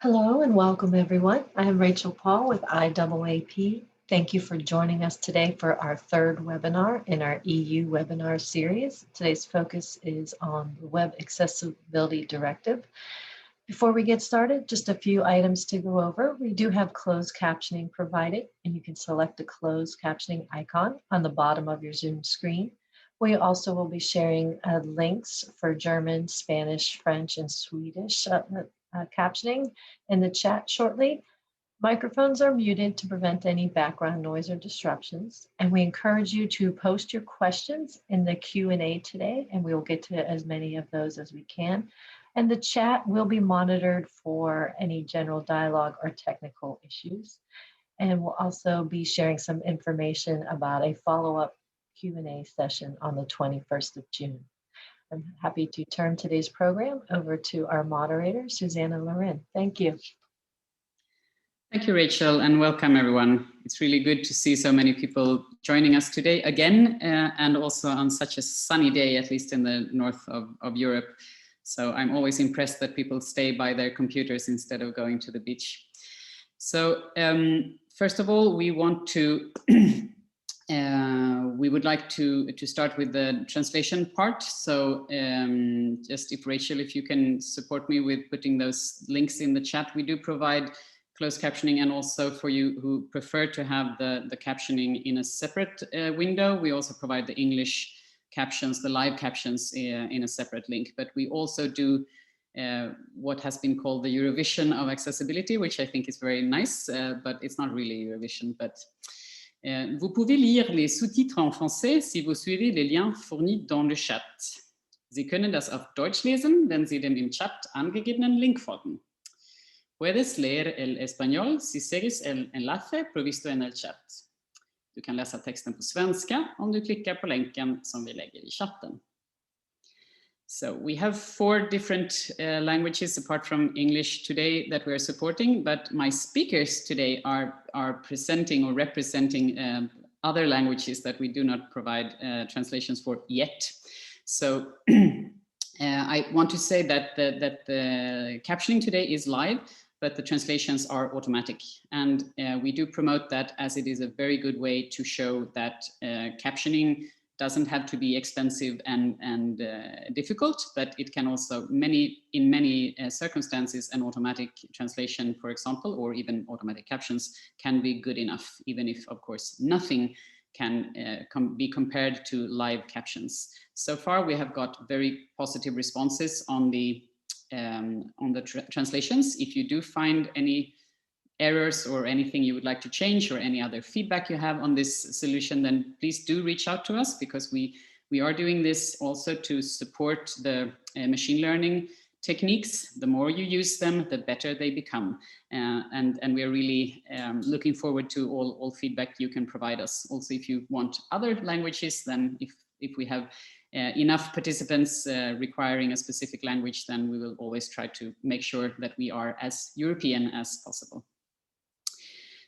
Hello and welcome everyone. I am Rachel Paul with IAAP. Thank you for joining us today for our third webinar in our EU webinar series. Today's focus is on the Web Accessibility Directive. Before we get started, just a few items to go over. We do have closed captioning provided, and you can select the closed captioning icon on the bottom of your Zoom screen. We also will be sharing links for German, Spanish, French, and Swedish captioning in the chat shortly. Microphones are muted to prevent any background noise or disruptions, and we encourage you to post your questions in the Q&A today, and we will get to as many of those as we can. And the chat will be monitored for any general dialogue or technical issues. And we'll also be sharing some information about a follow-up Q&A session on the 21st of June. I'm happy to turn today's program over to our moderator, Susanna Loren. Thank you. Thank you, Rachel, and welcome everyone. It's really good to see so many people joining us today again, and also on such a sunny day, at least in the north of Europe. So I'm always impressed that people stay by their computers instead of going to the beach. So first of all, we want to we would like to start with the translation part. So just if Rachel, if you can support me with putting those links in the chat. We do provide closed captioning, and also for you who prefer to have the captioning in a separate window, we also provide the English captions, the live captions in a separate link. But we also do what has been called the Eurovision of accessibility, which I think is very nice, but it's not really Eurovision. But vous pouvez lire les sous-titres en français si vous suivez les liens fournis dans le Chat. Sie können das auf Deutsch lesen, wenn Sie dem im Chat angegebenen Link folgen. Puedes leer el español si sigues el enlace provisto en el chat. Du kan läsa texten på svenska om du klickar på länken som vi lägger i chatten. So we have 4 different languages apart from English today that we are supporting, but my speakers today are presenting or representing other languages that we do not provide translations for yet. So I want to say that the captioning today is live, but the translations are automatic. And we do promote that as it is a very good way to show that captioning doesn't have to be expensive and difficult, but it can also, in many circumstances, an automatic translation, for example, or even automatic captions can be good enough, even if, of course, nothing can be compared to live captions. So far, we have got very positive responses on the translations. If you do find any errors or anything you would like to change or any other feedback you have on this solution, then please do reach out to us, because we are doing this also to support the machine learning techniques. The more you use them, the better they become. And we are really looking forward to all feedback you can provide us. Also, if you want other languages, then if we have enough participants requiring a specific language, then we will always try to make sure that we are as European as possible.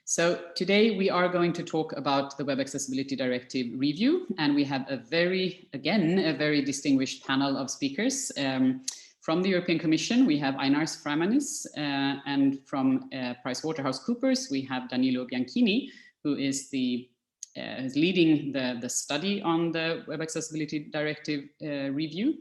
So today we are going to talk about the Web Accessibility Directive review, and we have a very distinguished panel of speakers. From the European Commission, we have Einars Framanis, and from PricewaterhouseCoopers, we have Danilo Bianchini, who is leading the study on the Web Accessibility Directive review.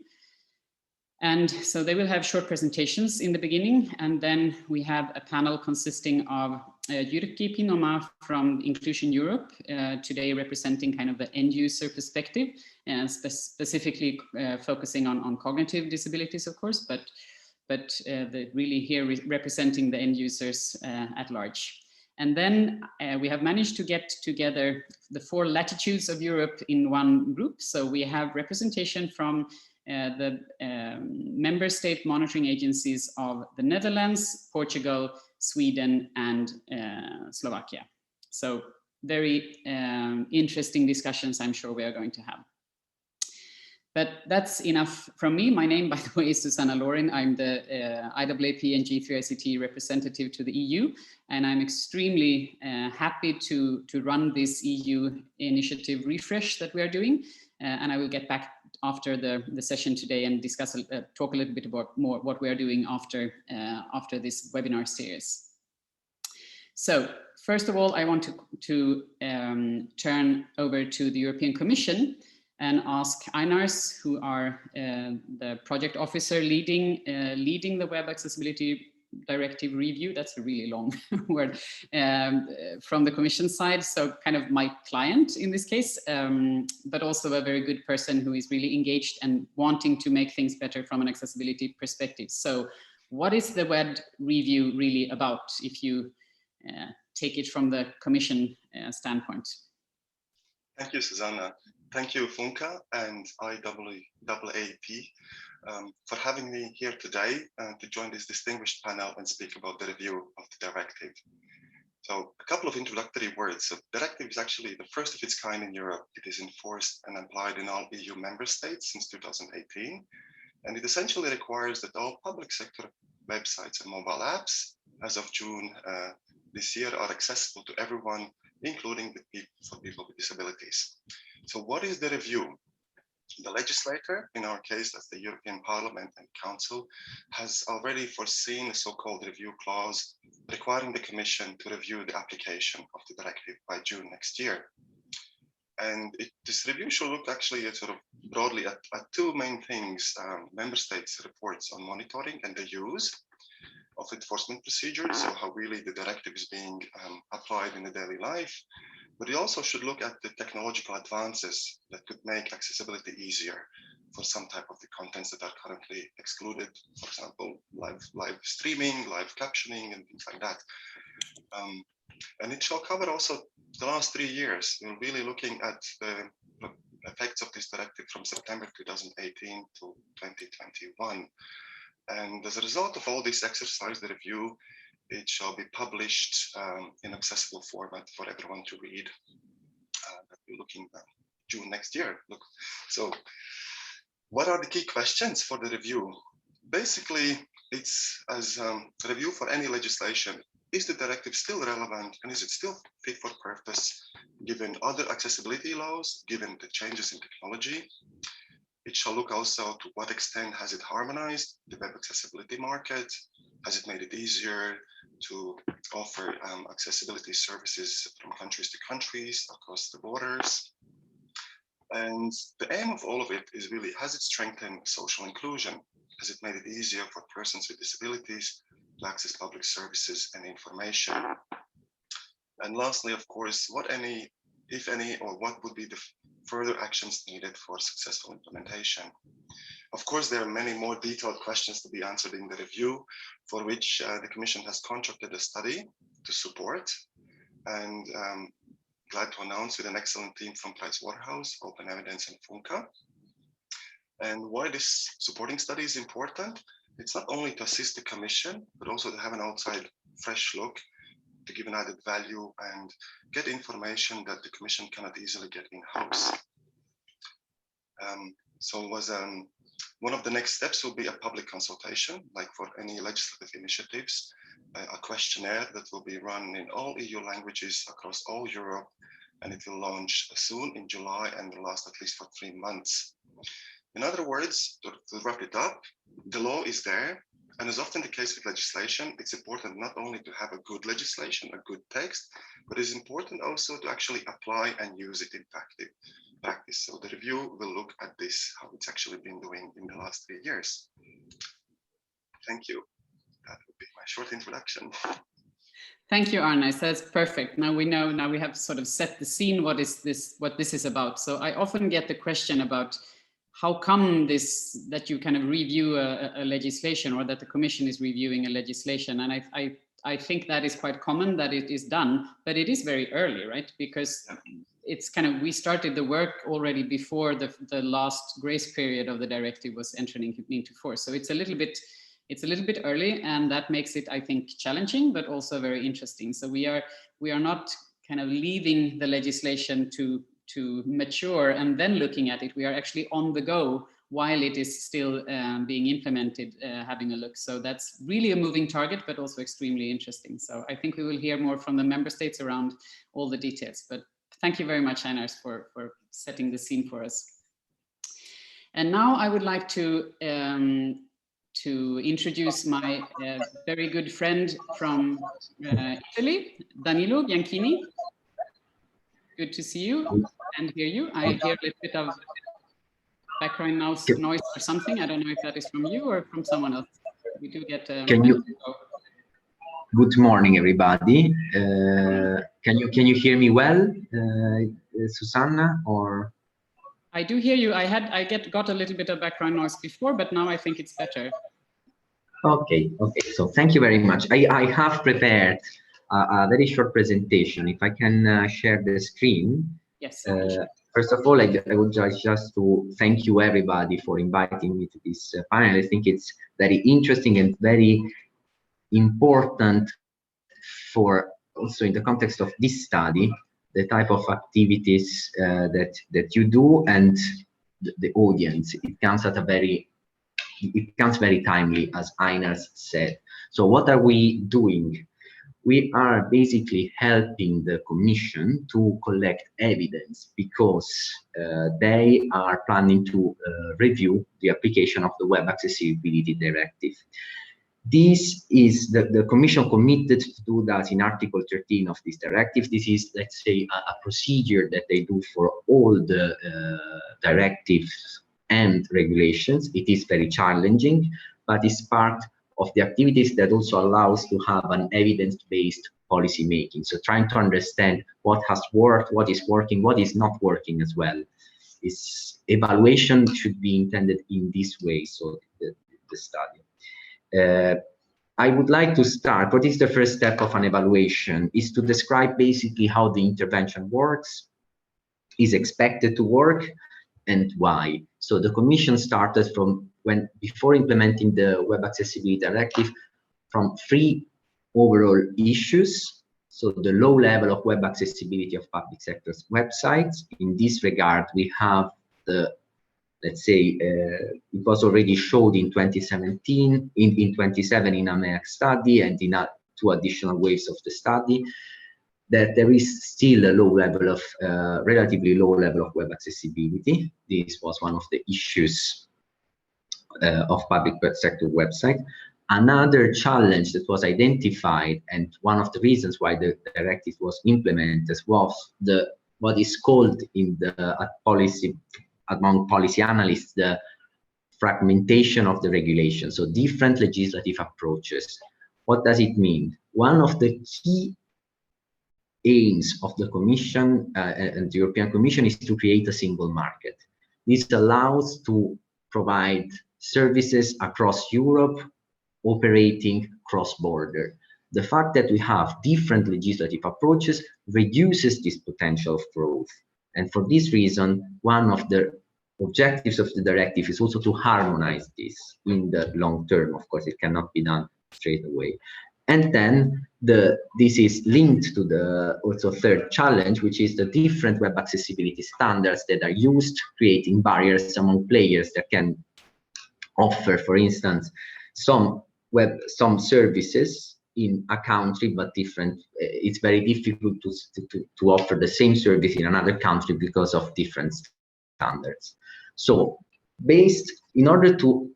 And so they will have short presentations in the beginning, and then we have a panel consisting of Jyrki Pinoma from Inclusion Europe, today representing kind of the end user perspective, and specifically focusing on cognitive disabilities, of course, but really here representing the end users at large. And then we have managed to get together the 4 latitudes of Europe in one group. So we have representation from the member state monitoring agencies of the Netherlands, Portugal, Sweden, and Slovakia. So very interesting discussions I'm sure we are going to have. But that's enough from me. My name, by the way, is Susanna Loren. I'm the IAAP and G3ICT representative to the EU, and I'm extremely happy to run this EU initiative refresh that we are doing. And I will get back after the session today and discuss, talk a little bit about more what we are doing after this webinar series. So first of all, I want to turn over to the European Commission and ask Einars, who are the project officer leading the Web Accessibility Directive review. That's a really long word, from the Commission side. So kind of my client in this case, but also a very good person who is really engaged and wanting to make things better from an accessibility perspective. So what is the web review really about, if you take it from the Commission standpoint? Thank you, Susanna. Thank you, Funka and IAAP, for having me here today to join this distinguished panel and speak about the review of the directive. So a couple of introductory words. So the directive is actually the first of its kind in Europe. It is enforced and applied in all EU member states since 2018. And it essentially requires that all public sector websites and mobile apps as of June this year are accessible to everyone, including for people with disabilities. So what is the review? The legislator, in our case, that's the European Parliament and Council, has already foreseen a so-called review clause requiring the Commission to review the application of the directive by June next year. And this review should look actually at sort of broadly at two main things: member states' reports on monitoring and the use of enforcement procedures, so how really the directive is being applied in the daily life. But it also should look at the technological advances that could make accessibility easier for some type of the contents that are currently excluded, for example, live streaming, live captioning, and things like that. And it shall cover also the last 3 years. We're really looking at the effects of this directive from September 2018 to 2021. And as a result of all this exercise, the review, it shall be published in accessible format for everyone to read. That we're looking at June next year. Look, so what are the key questions for the review? Basically, it's as a review for any legislation. Is the directive still relevant, and is it still fit for purpose given other accessibility laws, given the changes in technology? It shall look also to what extent has it harmonized the web accessibility market? Has it made it easier to offer accessibility services from countries to countries across the borders? And the aim of all of it is really, has it strengthened social inclusion? Has it made it easier for persons with disabilities to access public services and information? And lastly, of course, what any, if any, or what would be the further actions needed for successful implementation? Of course, there are many more detailed questions to be answered in the review, for which the Commission has contracted a study to support, and glad to announce with an excellent team from Pricewaterhouse, Open Evidence, and Funka. And why this supporting study is important, it's not only to assist the Commission, but also to have an outside fresh look, to give an added value and get information that the Commission cannot easily get in-house. So one of the next steps will be a public consultation, like for any legislative initiatives, a questionnaire that will be run in all EU languages across all Europe, and it will launch soon in July and will last at least for 3 months. In other words, to wrap it up, the law is there, and as often the case with legislation, it's important not only to have a good legislation, a good text, but it's important also to actually apply and use it in practice. So the review will look at this, how it's actually been doing in the last 3 years. Thank you. That would be my short introduction. Thank you, Arnaz. That's perfect. Now we know, now we have sort of set the scene, what this is about. So I often get the question about how come that you kind of review a legislation, or that the Commission is reviewing a legislation. And I think that is quite common that it is done, but it is very early, right? Because it's kind of, we started the work already before the last grace period of the directive was entering into force. So it's a little bit early, and that makes it, I think, challenging, but also very interesting. So we are not kind of leaving the legislation to mature and then looking at it. We are actually on the go while it is still being implemented, having a look. So that's really a moving target, but also extremely interesting. So I think we will hear more from the member states around all the details. But thank you very much, Einars, for setting the scene for us. And now I would like to introduce my very good friend from Italy, Danilo Bianchini. Good to see you and hear you. I hear a little bit of background noise or something. I don't know if that is from you or from someone else. We do get. Good morning, everybody. Can you hear me well, Susanna? Or I do hear you. I got a little bit of background noise before, but now I think it's better. Okay. So thank you very much. I have prepared a very short presentation. If I can share the screen. Yes. First of all, I would just to thank you everybody for inviting me to this panel. I think it's very interesting and very important for also in the context of this study, the type of activities that you do and the audience. It comes very timely, as Einars said. So what are we doing? We are basically helping the Commission to collect evidence because they are planning to review the application of the Web Accessibility Directive. This is the Commission committed to do that in Article 13 of this directive. This is, let's say, a procedure that they do for all the directives and regulations. It is very challenging, but it's part of the activities that also allows to have an evidence-based policy making. So trying to understand what has worked, what is working, what is not working as well. Evaluation should be intended in this way, so the study. I would like to start. What is the first step of an evaluation? Is to describe basically how the intervention works, is expected to work, and why. So the Commission started from before implementing the Web Accessibility Directive from 3 overall issues. So the low level of web accessibility of public sector's websites. In this regard, we have the, let's say, it was already showed in 2017, in 27 in a MEAC study and in 2 additional waves of the study, that there is still a low level of, relatively low level of web accessibility. This was one of the issues of public sector website. Another challenge that was identified, and one of the reasons why the directive was implemented, was what is called in the policy, among policy analysts, the fragmentation of the regulation. So different legislative approaches. What does it mean? One of the key aims of the Commission and the European Commission is to create a single market. This allows to provide services across Europe, operating cross-border. The fact that we have different legislative approaches reduces this potential of growth. And for this reason, one of the objectives of the directive is also to harmonize this in the long term. Of course, it cannot be done straight away. And then this is linked to the also third challenge, which is the different web accessibility standards that are used, creating barriers among players that can offer, for instance, some services in a country, but different. It's very difficult to offer the same service in another country because of different standards. So, in order to,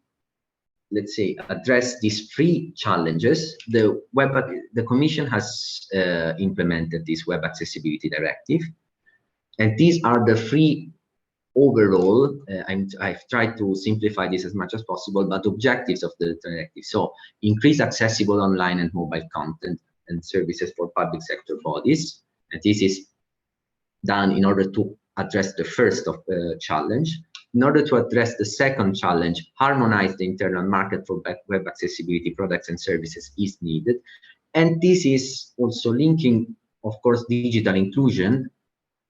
let's say, address these 3 challenges, the Commission has implemented this Web Accessibility Directive, and these are the 3 overall, I've tried to simplify this as much as possible, but objectives of the directive. So increase accessible online and mobile content and services for public sector bodies. And this is done in order to address the first of the challenge. In order to address the second challenge, harmonize the internal market for web accessibility products and services is needed. And this is also linking, of course, digital inclusion,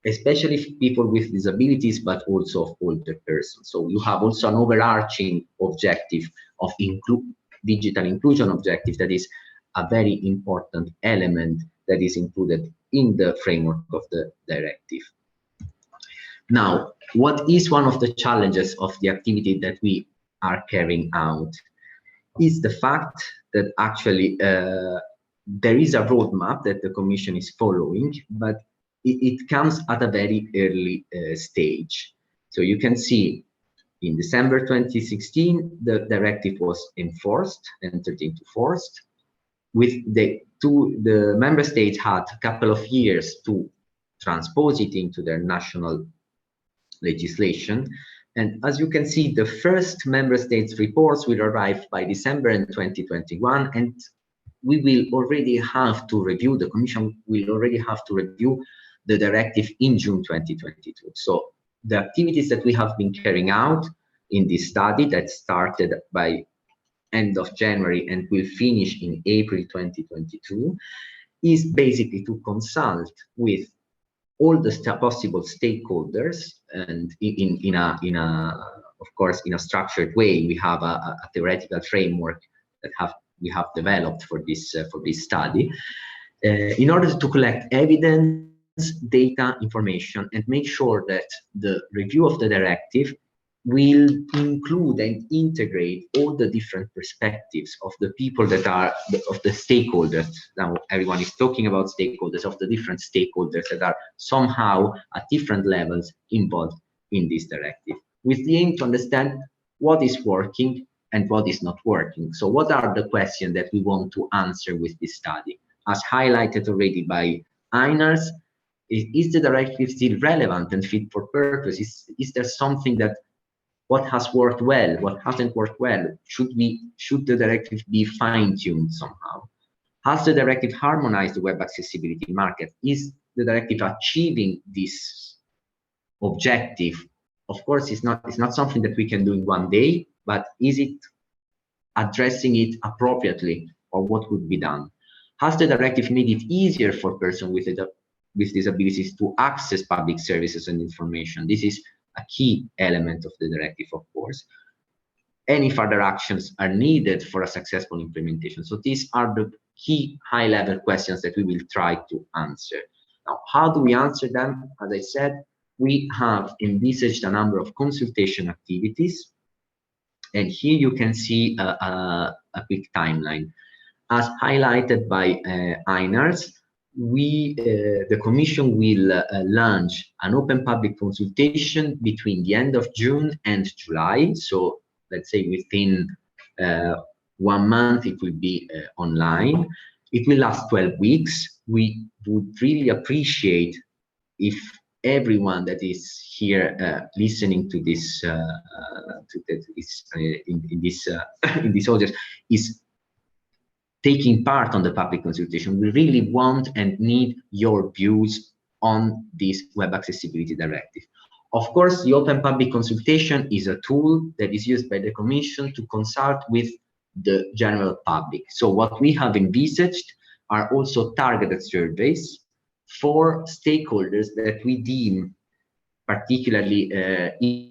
especially people with disabilities, but also of older persons. So you have also an overarching objective of digital inclusion objective that is a very important element that is included in the framework of the directive. Now, what is one of the challenges of the activity that we are carrying out is the fact that actually there is a roadmap that the Commission is following, but it comes at a very early stage. So you can see In December 2016, the directive was entered into force. With the member states had a couple of years to transpose it into their national legislation. And as you can see, the first member states reports will arrive by December in 2021, and we will already have to review, the Commission will already have to review the directive in June 2022. So the activities that we have been carrying out in this study that started by end of January and will finish in April 2022 is basically to consult with all the possible stakeholders, and of course in a structured way. We have a theoretical framework that we have developed for this study in order to collect evidence, data, information, and make sure that the review of the directive will include and integrate all the different perspectives of the people that are of the stakeholders. Now everyone is talking about stakeholders, of the different stakeholders that are somehow at different levels involved in this directive, with the aim to understand what is working and what is not working. So what are the questions that we want to answer with this study? As highlighted already by Einars, is the directive still relevant and fit for purpose? Is there something that what has worked well, what hasn't worked well? Should the directive be fine-tuned somehow? Has the directive harmonized the web accessibility market? Is the directive achieving this objective? Of course, it's not something that we can do in one day, but is it addressing it appropriately, or what could be done? Has the directive made it easier for persons with disabilities to access public services and information? This is a key element of the directive, of course. Any further actions are needed for a successful implementation. So these are the key high-level questions that we will try to answer. Now, how do we answer them? As I said, we have envisaged a number of consultation activities, and here you can see a quick timeline. As highlighted by Einars, the Commission will launch an open public consultation between the end of June and July. So let's say within 1 month it will be online. It will last 12 weeks. We would really appreciate if everyone that is here listening to this in this audience is taking part on the public consultation. We really want and need your views on this Web Accessibility Directive. Of course, the open public consultation is a tool that is used by the Commission to consult with the general public. So what we have envisaged are also targeted surveys for stakeholders that we deem particularly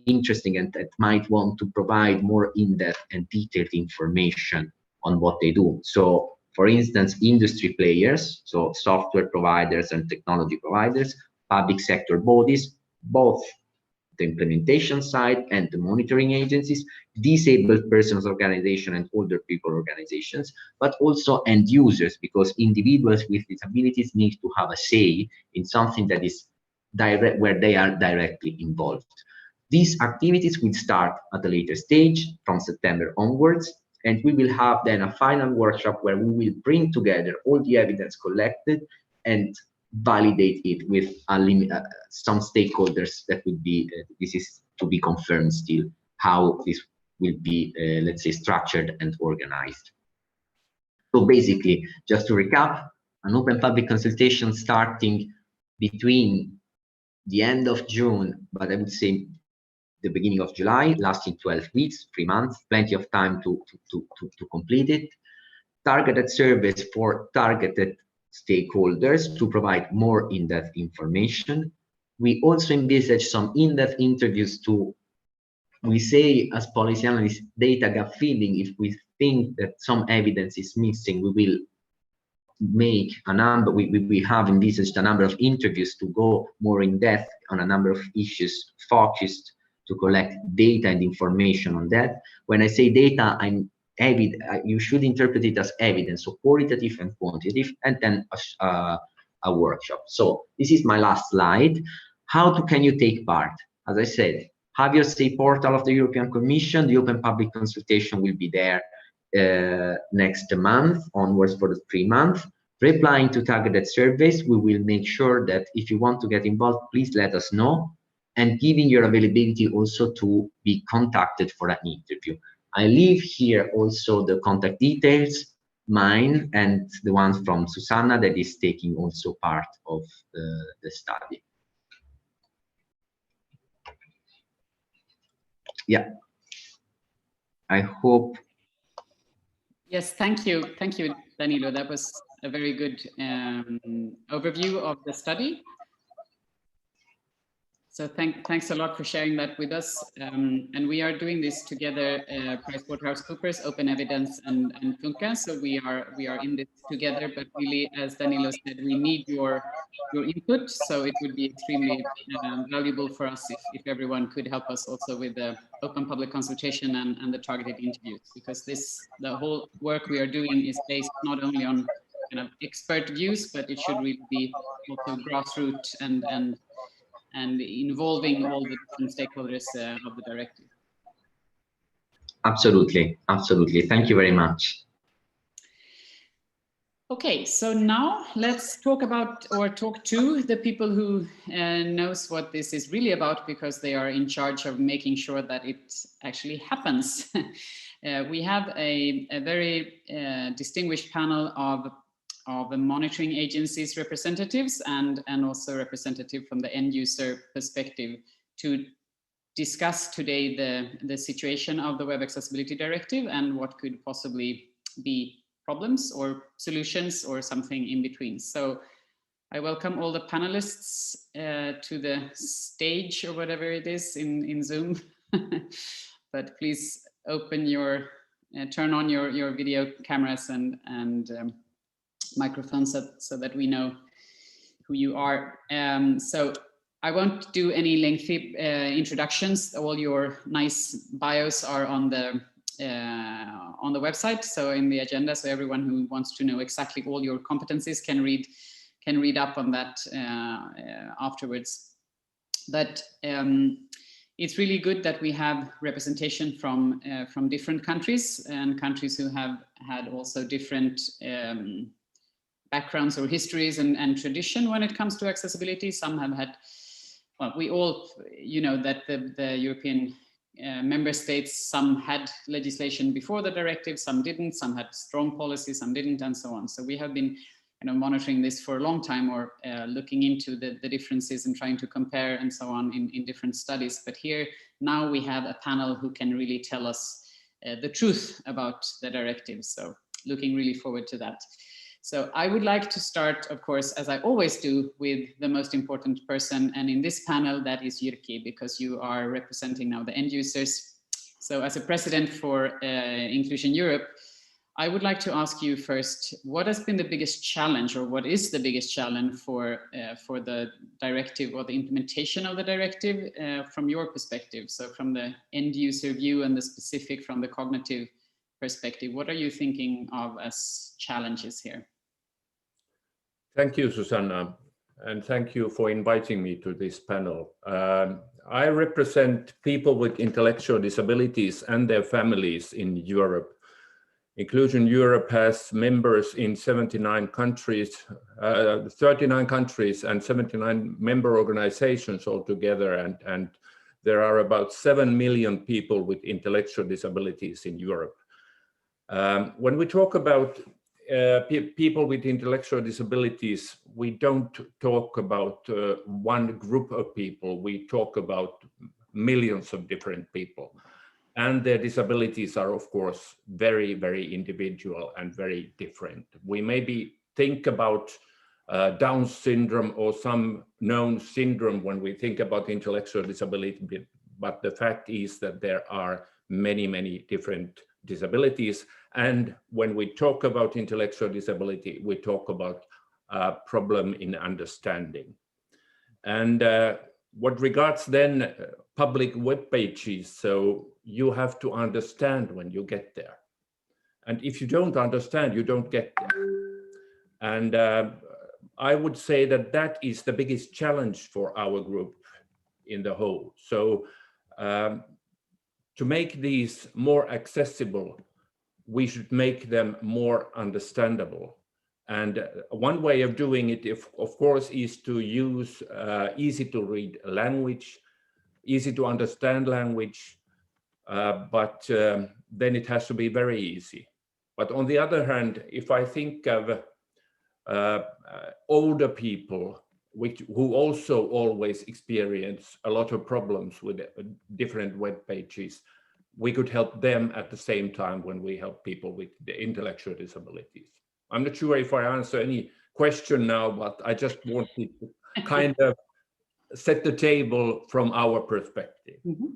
interesting and that might want to provide more in-depth and detailed information on what they do. So, for instance, industry players, so software providers and technology providers, public sector bodies, both the implementation side and the monitoring agencies, disabled persons organization and older people organizations, but also end users, because individuals with disabilities need to have a say in something that is direct, where they are directly involved. These activities will start at a later stage from September onwards, and we will have then a final workshop where we will bring together all the evidence collected and validate it with some stakeholders that would be, this is to be confirmed still, how this will be, let's say, structured and organized. So basically, just to recap, an open public consultation starting between the end of June, but I would say the beginning of July, lasting 12 weeks, 3 months, plenty of time to complete it. Targeted surveys for targeted stakeholders to provide more in-depth information. We also envisage some in-depth interviews to, we say as policy analysts, data gap filling. If we think that some evidence is missing, we will make a number, we have envisaged a number of interviews to go more in depth on a number of issues focused to collect data and information on that. When I say data, you should interpret it as evidence, so qualitative and quantitative, and then a workshop. So this is my last slide. How can you take part? As I said, Have your say portal of the European Commission. The open public consultation will be there next month onwards for the 3 months. Replying to targeted surveys, we will make sure that if you want to get involved, please let us know, and giving your availability also to be contacted for an interview. I leave here also the contact details, mine and the ones from Susanna that is taking also part of the study. Yeah, I hope. Yes, thank you, Danilo. That was a very good overview of the study. So thanks a lot for sharing that with us. And we are doing this together, PricewaterhouseCoopers, Open Evidence, and Funka. So we are in this together. But really, as Danilo said, we need your input. So it would be extremely valuable for us if everyone could help us also with the open public consultation and the targeted interviews, because the whole work we are doing is based not only on kind of expert views, but it should really be also grassroots and involving all the different stakeholders of the directive. Absolutely, absolutely. Thank you very much. Okay, so now let's talk about, or talk to, the people who knows what this is really about, because they are in charge of making sure that it actually happens. We have a very distinguished panel of the monitoring agencies representatives and also representative from the end user perspective to discuss today the situation of the Web Accessibility Directive and what could possibly be problems or solutions or something in between. So I welcome all the panelists to the stage, or whatever it is in Zoom. But please open turn on your video cameras and microphones so that we know who you are. So I won't do any lengthy introductions. All your nice bios are on the website, so in the agenda, so everyone who wants to know exactly all your competencies can read up on that afterwards. But it's really good that we have representation from different countries, and countries who have had also different backgrounds or histories and tradition when it comes to accessibility. Some have had, well, we all, that the European member states, some had legislation before the directive, some didn't, some had strong policies, some didn't, and so on. So we have been monitoring this for a long time, or looking into the differences and trying to compare and so on in different studies. But here now we have a panel who can really tell us the truth about the directive. So looking really forward to that. So I would like to start, of course, as I always do, with the most important person. And in this panel, that is Jyrki, because you are representing now the end users. So as a president for Inclusion Europe, I would like to ask you first, what has been the biggest challenge, or what is the biggest challenge for the directive or the implementation of the directive from your perspective? So from the end user view and the specific from the cognitive perspective, what are you thinking of as challenges here? Thank you, Susanna, and thank you for inviting me to this panel. I represent people with intellectual disabilities and their families in Europe. Inclusion Europe has members in 79 countries, 39 countries and 79 member organizations altogether, and there are about 7 million people with intellectual disabilities in Europe. When we talk about people with intellectual disabilities, we don't talk about one group of people, we talk about millions of different people. And their disabilities are, of course, very, very individual and very different. We maybe think about Down syndrome or some known syndrome when we think about intellectual disability, but the fact is that there are many, many different disabilities. And when we talk about intellectual disability, we talk about a problem in understanding. And what regards then public web pages, so you have to understand when you get there. And if you don't understand, you don't get there. And I would say that that is the biggest challenge for our group in the whole. So to make these more accessible, we should make them more understandable. And one way of doing it, of course, is to use easy to read language, easy to understand language, but then it has to be very easy. But on the other hand, if I think of older people who also always experience a lot of problems with different web pages, we could help them at the same time when we help people with the intellectual disabilities. I'm not sure if I answer any question now, but I just wanted to kind of set the table from our perspective. Mm-hmm.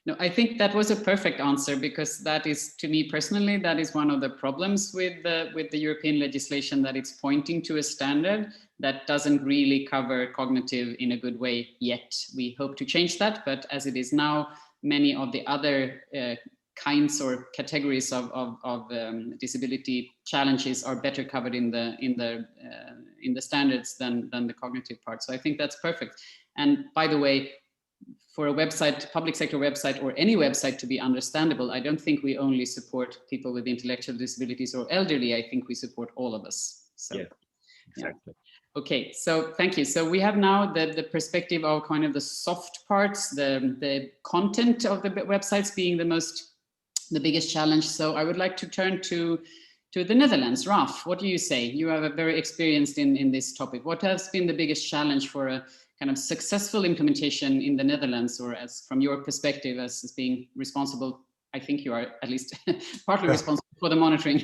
No, I think that was a perfect answer, because that is, to me personally, that is one of the problems with the European legislation, that it's pointing to a standard that doesn't really cover cognitive in a good way yet. We hope to change that, but as it is now, many of the other kinds or categories of disability challenges are better covered in the standards than the cognitive part. So I think that's perfect. And by the way, for a website, public sector website, or any website to be understandable, I don't think we only support people with intellectual disabilities or elderly. I think we support all of us. So, yeah, exactly. Yeah. Okay, so thank you. So we have now the perspective of kind of the soft parts, the content of the websites being the biggest challenge. So I would like to turn to the Netherlands. Raf, what do you say? You are very experienced in this topic. What has been the biggest challenge for a kind of successful implementation in the Netherlands, or as from your perspective as being responsible? I think you are at least partly responsible for the monitoring.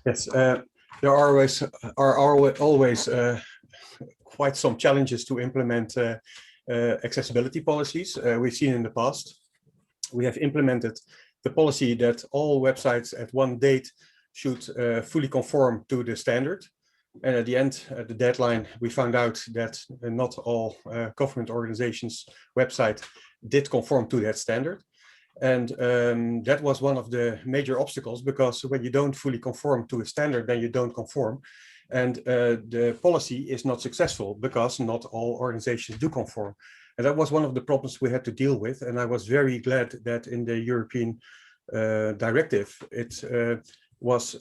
Yes, there are always quite some challenges to implement accessibility policies. We've seen in the past, we have implemented the policy that all websites at one date should fully conform to the standard. And at the end, at the deadline, we found out that not all government organizations' website did conform to that standard. And that was one of the major obstacles, because when you don't fully conform to a standard, then you don't conform. And the policy is not successful because not all organizations do conform. And that was one of the problems we had to deal with. And I was very glad that in the European directive, it was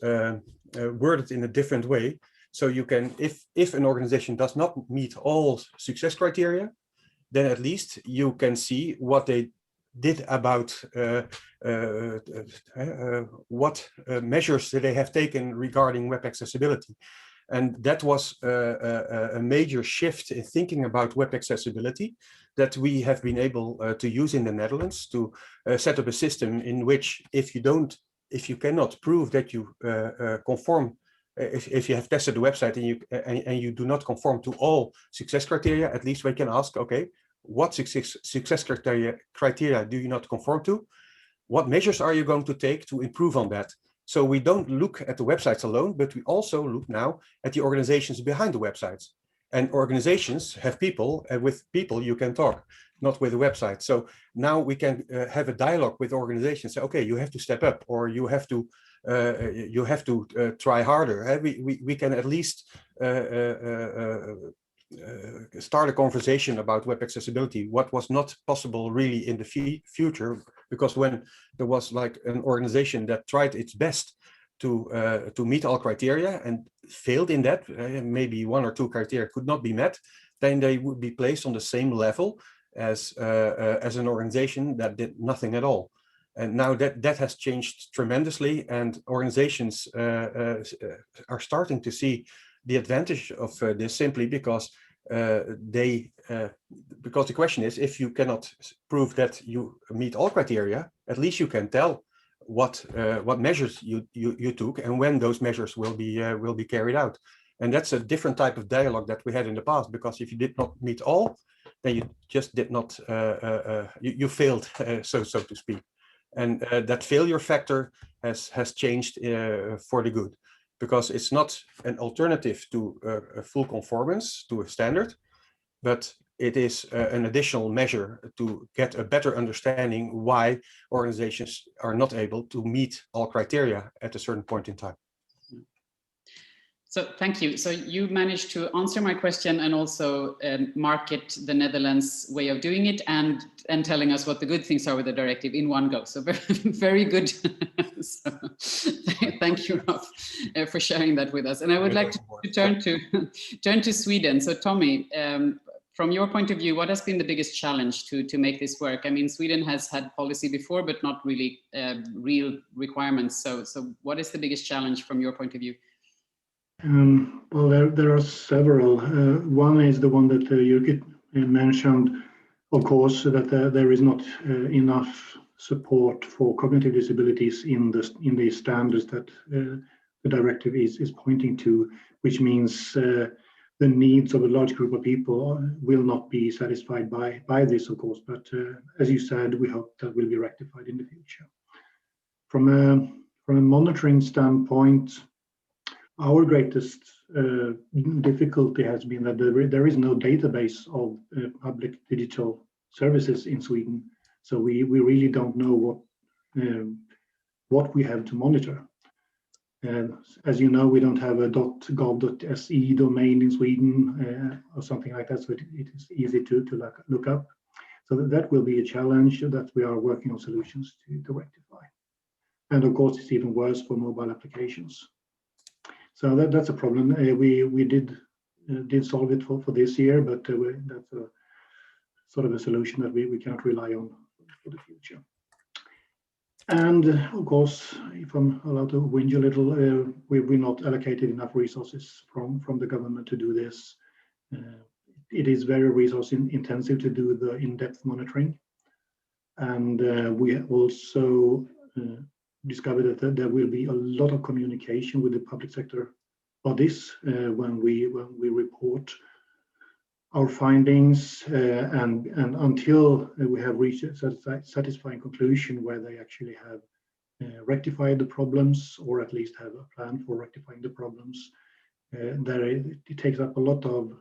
worded in a different way. So you can, if an organization does not meet all success criteria, then at least you can see what they did about what measures they have taken regarding web accessibility. And that was a major shift in thinking about web accessibility that we have been able to use in the Netherlands, to set up a system in which if you cannot prove that you conform, if you have tested the website and you do not conform to all success criteria, at least we can ask, okay, what success criteria do you not conform to? What measures are you going to take to improve on that? So we don't look at the websites alone, but we also look now at the organizations behind the websites. And organizations have people, and with people you can talk, not with a website. So now we can have a dialogue with organizations. Say, okay, you have to step up, or you have to try harder. We can at least start a conversation about web accessibility, what was not possible really in the future, because when there was like an organization that tried its best to meet all criteria and failed in that, maybe one or two criteria could not be met, then they would be placed on the same level as an organization that did nothing at all. And now that has changed tremendously, and organizations are starting to see the advantage of this, simply because because the question is, if you cannot prove that you meet all criteria, at least you can tell what measures you took and when those measures will be carried out. And that's a different type of dialogue that we had in the past, because if you did not meet all, then you just did not you failed, so to speak. And that failure factor has changed for the good, because it's not an alternative to a full conformance to a standard, but it is an additional measure to get a better understanding why organizations are not able to meet all criteria at a certain point in time. So thank you. So you managed to answer my question and also market the Netherlands' way of doing it and telling us what the good things are with the directive in one go. So very, very good. So, thank you, Rob, for sharing that with us. And I would like to turn to Sweden. So Tommy, from your point of view, what has been the biggest challenge to make this work? I mean, Sweden has had policy before, but not really real requirements. So what is the biggest challenge from your point of view? Well, there are several. One is the one that Jyrki mentioned, of course, that there is not enough support for cognitive disabilities in the standards that the directive is pointing to, which means the needs of a large group of people will not be satisfied by this, of course. But as you said, we hope that will be rectified in the future. From a monitoring standpoint, our greatest difficulty has been that there is no database of public digital services in Sweden, so we really don't know what we have to monitor. As you know, we don't have a .gov.se domain in Sweden or something like that, so it is easy to look up. So that will be a challenge that we are working on solutions to rectify. And of course, it's even worse for mobile applications. So that's a problem. We did solve it for this year, but that's a sort of a solution that we cannot rely on for the future. And of course, if I'm allowed to whinge a little, we're not allocated enough resources from the government to do this. It is very resource intensive to do the in-depth monitoring. And we also discovered that there will be a lot of communication with the public sector bodies when we report our findings, and until we have reached a satisfying conclusion where they actually have rectified the problems, or at least have a plan for rectifying the problems, it takes up a lot of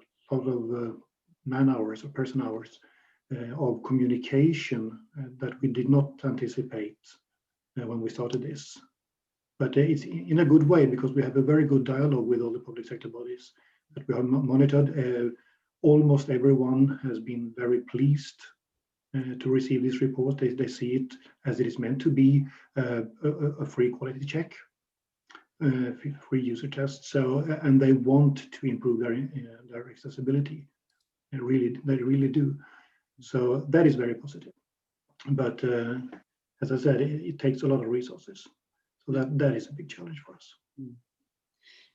man hours or person hours of communication that we did not anticipate when we started this. But it's in a good way, because we have a very good dialogue with all the public sector bodies that we have monitored. Almost everyone has been very pleased to receive this report. They see it as it is meant to be a free quality check, free user test. So, and they want to improve their accessibility. They really do. So that is very positive. But as I said, it takes a lot of resources. So that is a big challenge for us.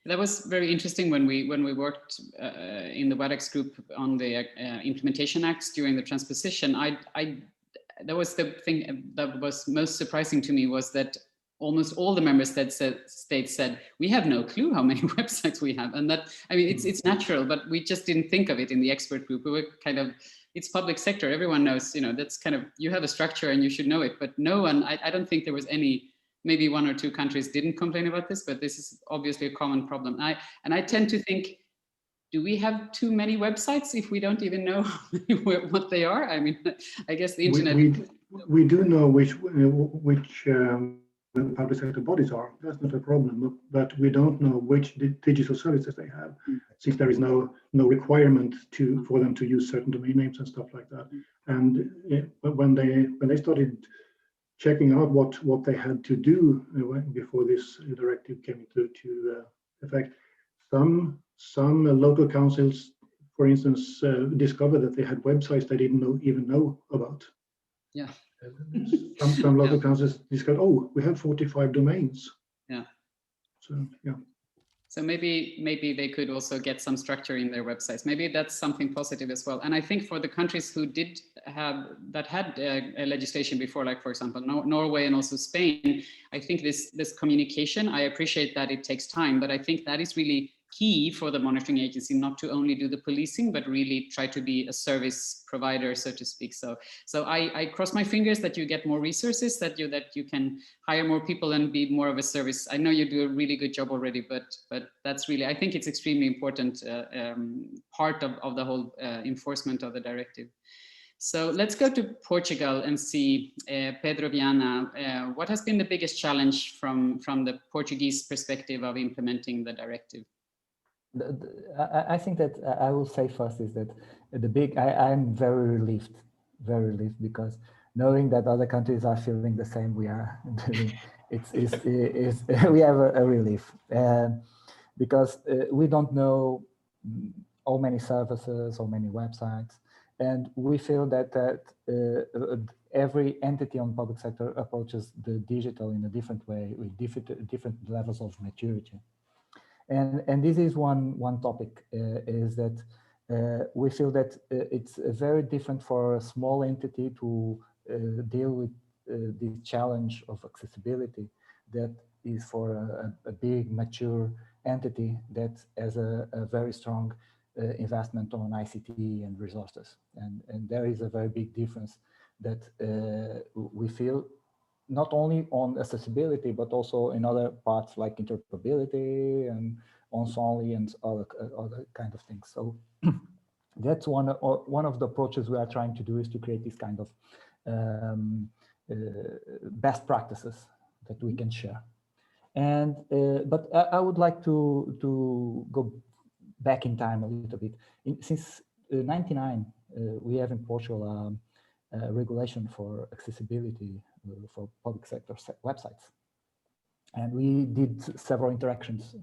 That was very interesting when we worked in the WADEX group on the implementation acts during the transposition. That was the thing that was most surprising to me, was that almost all the member states said, we have no clue how many websites we have. And that, I mean, it's natural, but we just didn't think of it in the expert group. We were kind of, it's public sector, everyone knows, that's kind of, you have a structure and you should know it, but no one, I don't think there was any. Maybe one or two countries didn't complain about this, but this is obviously a common problem. And I tend to think, do we have too many websites if we don't even know what they are? I mean, I guess the internet. We do know which public sector bodies are. That's not a problem, but we don't know which digital services they have, since there is no requirement for them to use certain domain names and stuff like that. And when they started checking out what they had to do before this directive came into effect, some local councils, for instance, discovered that they had websites they didn't even know about. Yeah. Some local councils discovered, oh, we have 45 domains. Yeah. So yeah. So maybe they could also get some structure in their websites. Maybe that's something positive as well. And I think for the countries who had a legislation before, like for example Norway and also Spain, I think this communication, I appreciate that it takes time, but I think that is really key for the monitoring agency, not to only do the policing, but really try to be a service provider, so to speak. So I cross my fingers that you get more resources, that you can hire more people and be more of a service. I know you do a really good job already, but that's really, I think it's extremely important part of the whole enforcement of the directive. So let's go to Portugal and see, Pedro Viana, what has been the biggest challenge from the Portuguese perspective of implementing the directive? I think that I will say first is that I'm very relieved because knowing that other countries are feeling the same we are doing, we have a relief, because we don't know how many services, how many websites, and we feel that every entity on public sector approaches the digital in a different way with different levels of maturity. And this is one topic, is that we feel that it's very different for a small entity to deal with the challenge of accessibility that is for a big mature entity that has a very strong investment on ICT and resources. And there is a very big difference that we feel, not only on accessibility, but also in other parts like interoperability and only and other kind of things. So that's one of the approaches we are trying to do, is to create this kind of best practices that we can share. And but I would like to go back in time a little bit. Since '99, we have in Portugal regulation for accessibility for public sector websites. And we did several interactions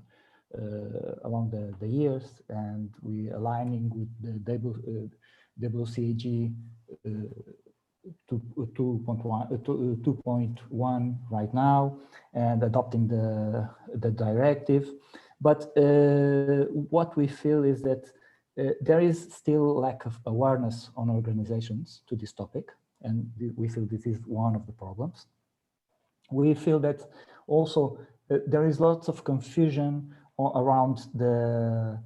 along the years, and we aligning with the WCAG 2.1 right now, and adopting the directive. But what we feel is that there is still lack of awareness on organizations to this topic, and we feel this is one of the problems. We feel that also there is lots of confusion around the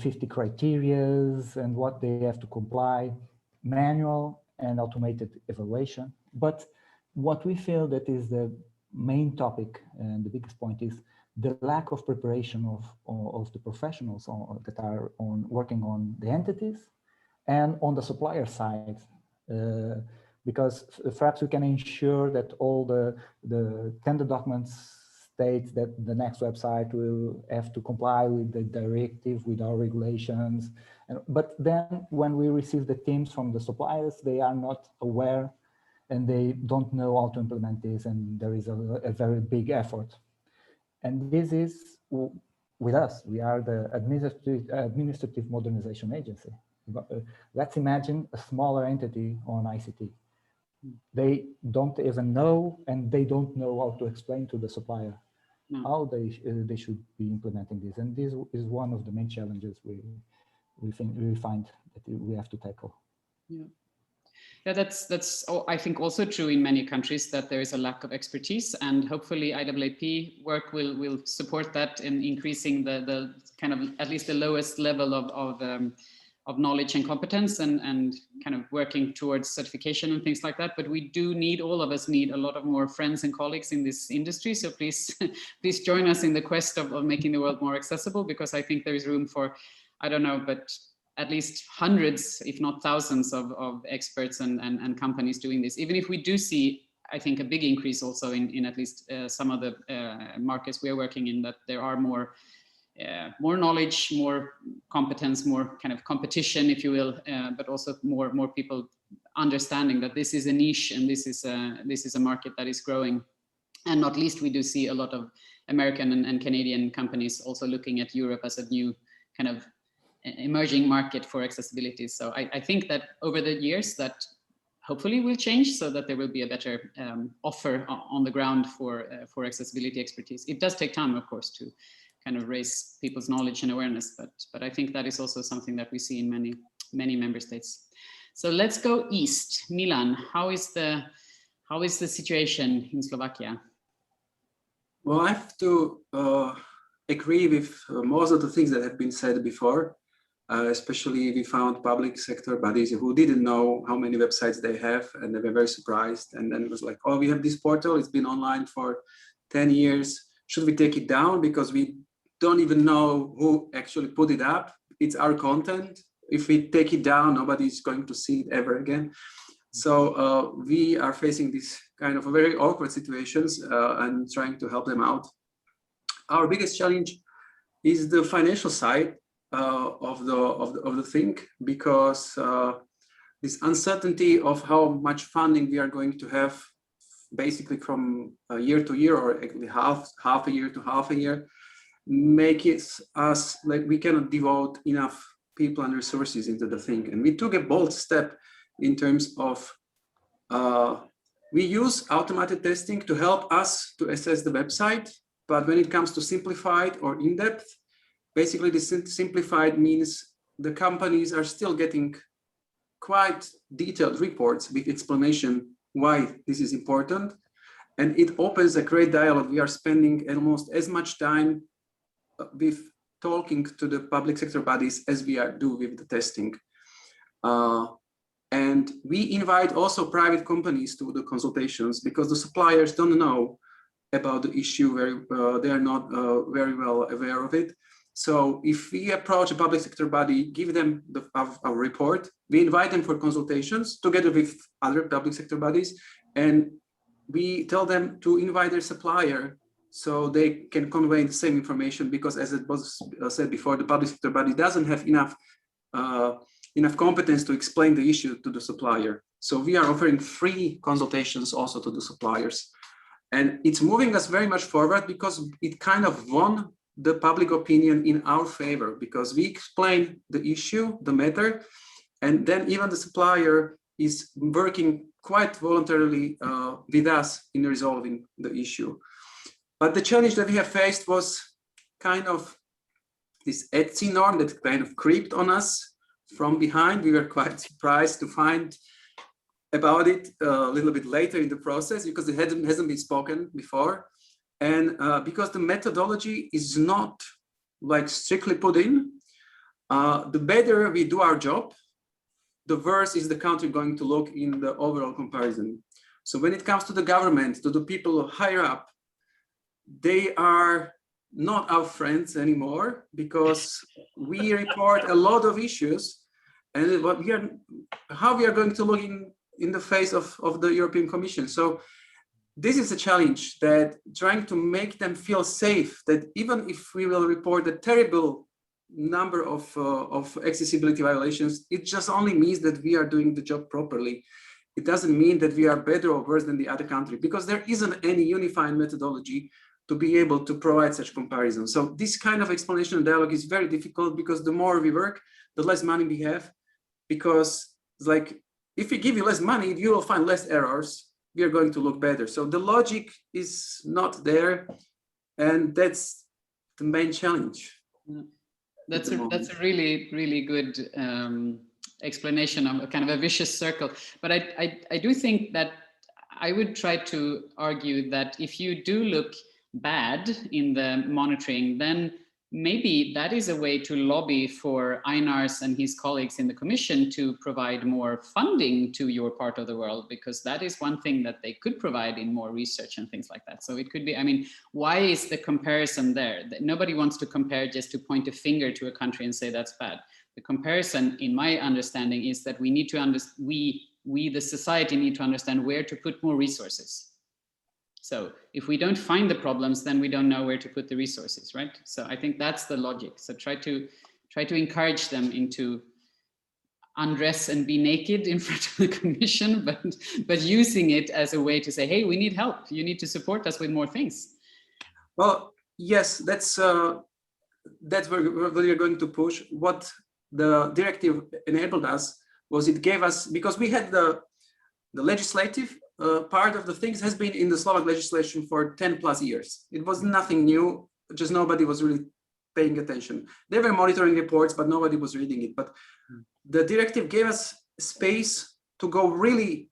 50 criterias and what they have to comply, manual and automated evaluation. But what we feel that is the main topic and the biggest point is the lack of preparation of the professionals that are working on the entities and on the supplier side, because perhaps we can ensure that all the tender documents state that the next website will have to comply with the directive, with our regulations. But then when we receive the teams from the suppliers, they are not aware and they don't know how to implement this, and there is a very big effort. And this is with us. We are the administrative modernization agency. Let's imagine a smaller entity on ICT. They don't even know, and they don't know how to explain to the supplier how they should be implementing this. And this is one of the main challenges we find that we have to tackle. Yeah, that's I think also true in many countries, that there is a lack of expertise, and hopefully IAAP work will support that in increasing the kind of at least the lowest level of knowledge and competence, and kind of working towards certification and things like that. But we do need, all of us need a lot of more friends and colleagues in this industry. So please, please join us in the quest of making the world more accessible, because I think there is room for, I don't know, but at least hundreds, if not thousands of experts and companies doing this. Even if we do see, I think, a big increase also in at least some of the markets we are working in, that there are more knowledge, more competence, more kind of competition, if you will, but also more people understanding that this is a niche and this is a market that is growing. And not least, we do see a lot of American and Canadian companies also looking at Europe as a new kind of emerging market for accessibility. So I think that over the years that hopefully will change, so that there will be a better offer on the ground for accessibility expertise. It does take time, of course, to kind of raise people's knowledge and awareness, but I think that is also something that we see in many member states. So let's go east. Milan, how is the situation in Slovakia? Well, I have to agree with most of the things that have been said before. Especially we found public sector bodies who didn't know how many websites they have, and they were very surprised. And then it was like, oh, we have this portal, it's been online for 10 years. Should we take it down? Because we don't even know who actually put it up. It's our content. If we take it down, nobody's going to see it ever again. So we are facing this kind of a very awkward situations and trying to help them out. Our biggest challenge is the financial side of the thing, because this uncertainty of how much funding we are going to have, basically from year to year, or actually half a year to half a year, makes us like we cannot devote enough people and resources into the thing. And we took a bold step in terms of we use automated testing to help us to assess the website, but when it comes to simplified or in-depth, basically the simplified means the companies are still getting quite detailed reports with explanation why this is important, and it opens a great dialogue. We are spending almost as much time with talking to the public sector bodies as we do with the testing. And we invite also private companies to the consultations, because the suppliers don't know about the issue they are not very well aware of it. So if we approach a public sector body, give them our report, we invite them for consultations together with other public sector bodies, and we tell them to invite their supplier so they can convey the same information, because as it was said before, the public sector body doesn't have enough competence to explain the issue to the supplier. So we are offering free consultations also to the suppliers. And it's moving us very much forward, because it kind of won the public opinion in our favor, because we explain the issue, the matter, and then even the supplier is working quite voluntarily with us in resolving the issue. But the challenge that we have faced was kind of this Etsy norm that kind of creeped on us from behind. We were quite surprised to find about it a little bit later in the process, because it hasn't been spoken before. And because the methodology is not like strictly put in, the better we do our job, the worse is the country going to look in the overall comparison. So when it comes to the government, to the people higher up, they are not our friends anymore, because we report a lot of issues, and how we are going to look in the face of the European Commission. So this is a challenge, that trying to make them feel safe, that even if we will report a terrible number of accessibility violations, it just only means that we are doing the job properly. It doesn't mean that we are better or worse than the other country, because there isn't any unified methodology to be able to provide such comparison. So this kind of explanation and dialogue is very difficult, because the more we work, the less money we have, because it's like, if we give you less money, you will find less errors. We are going to look better. So the logic is not there, and that's the main challenge. That's a really, really good explanation of a kind of a vicious circle. But I do think that I would try to argue that if you do look bad in the monitoring, then maybe that is a way to lobby for Einars and his colleagues in the Commission to provide more funding to your part of the world, because that is one thing that they could provide in more research and things like that. So it could be, I mean, why is the comparison there? Nobody wants to compare just to point a finger to a country and say that's bad. The comparison, in my understanding, is that we need to we the society need to understand where to put more resources. So if we don't find the problems, then we don't know where to put the resources, right? So I think that's the logic. So try to encourage them into undress and be naked in front of the Commission, but using it as a way to say, hey, we need help. You need to support us with more things. Well, yes, that's where we're going to push. What the directive enabled us was, it gave us, because we had the legislative part of the things has been in the Slovak legislation for 10 plus years. It was nothing new, just nobody was really paying attention. They were monitoring reports, but nobody was reading it. But the directive gave us space to go really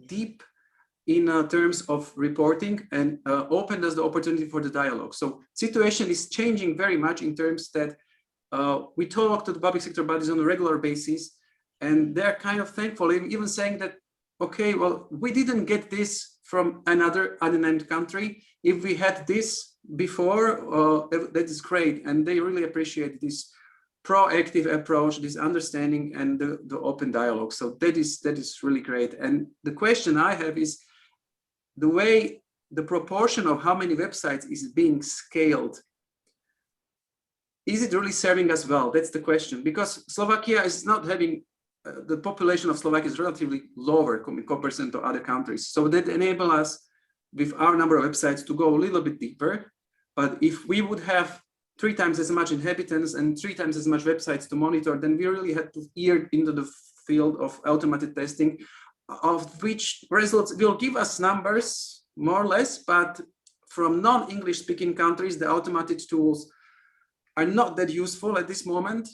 deep in terms of reporting, and opened us the opportunity for the dialogue. So situation is changing very much in terms that we talk to the public sector bodies on a regular basis, and they're kind of thankful, even saying that, okay, well, we didn't get this from another unnamed country. If we had this before, that is great. And they really appreciate this proactive approach, this understanding, and the open dialogue. So that is really great. And the question I have is, the proportion of how many websites is being scaled is it really serving us well? That's the question, because Slovakia is not having, the population of Slovakia is relatively lower in comparison to other countries. So that enable us with our number of websites to go a little bit deeper. But if we would have 3 times as much inhabitants and 3 times as much websites to monitor, then we really had to ear into the field of automated testing, of which results will give us numbers more or less, but from non-English speaking countries, the automated tools are not that useful at this moment.